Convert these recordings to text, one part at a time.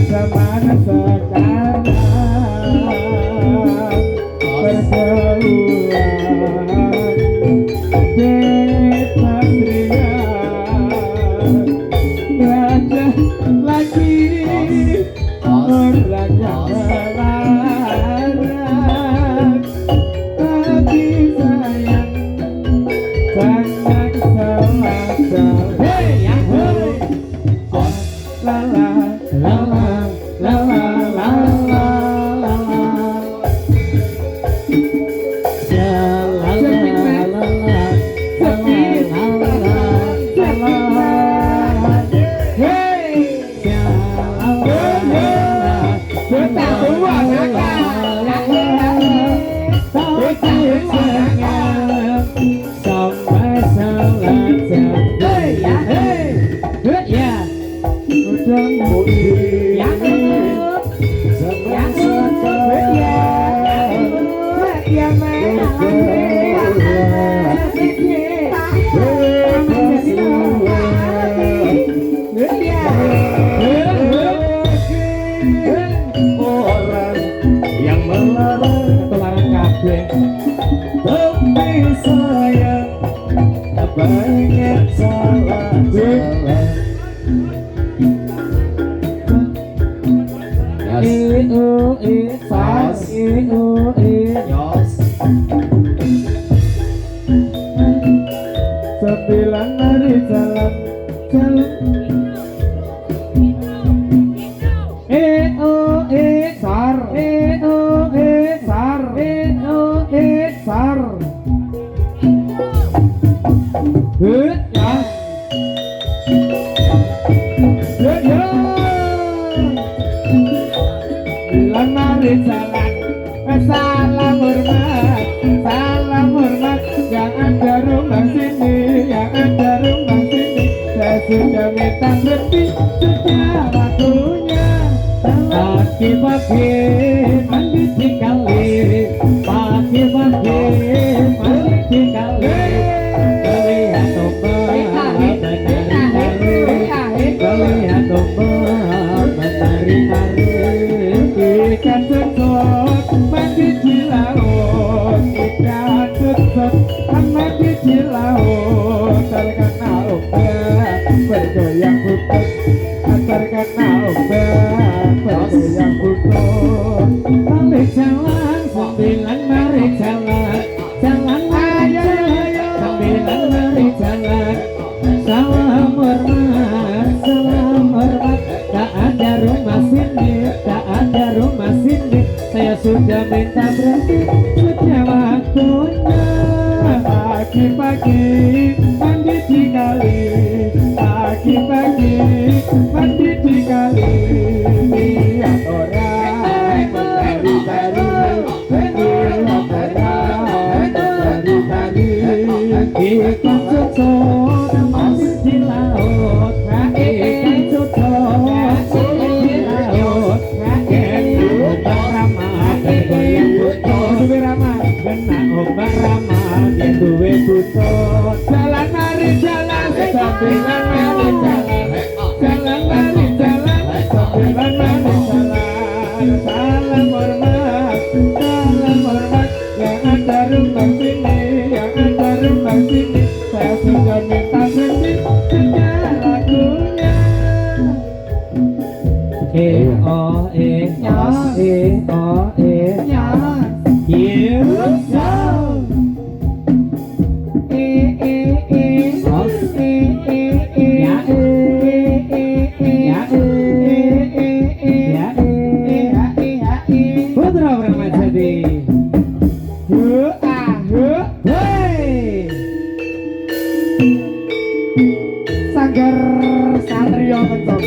zaman sekarang pergaulan kepastrian raja lagi orang yang melarang tapi sayang sangat semasa hey yang hey la la la la la la la la tapi sayang banyak salah sembilan hari jalan sar sar salam hormat yang ada rumah sini saya sudah minta berhenti sejak waktunya pagi-pagi mandi di kali pagi-pagi mandi di kali melihat ombak melihat ombak menari-nari ikan sesot mandi di laut ikan sesot mandi di laut terkena ombak bergoyang butut terkena ombak bergoyang butut balik jalan sembilan mari jalan sembilan mari jalan salam hormat tak ada rumah sini saya sudah minta berhenti sejak waktunya pagi-pagi mandi di kali pagi-pagi mandi di kali lihat orang menari-tari ikan cocok mandi di laut ikan cocok mandi di laut ombak ramah yang duwe butut jalan mari jalan sambilan mari jalan mari jalan sambilan mari jalan salam hormat yang ada rumah sini saya sudah minta berhenti sejak lagunya Sanggar Satrio Kencok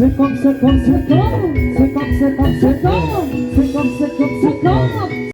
Sekong, sekong, sekong.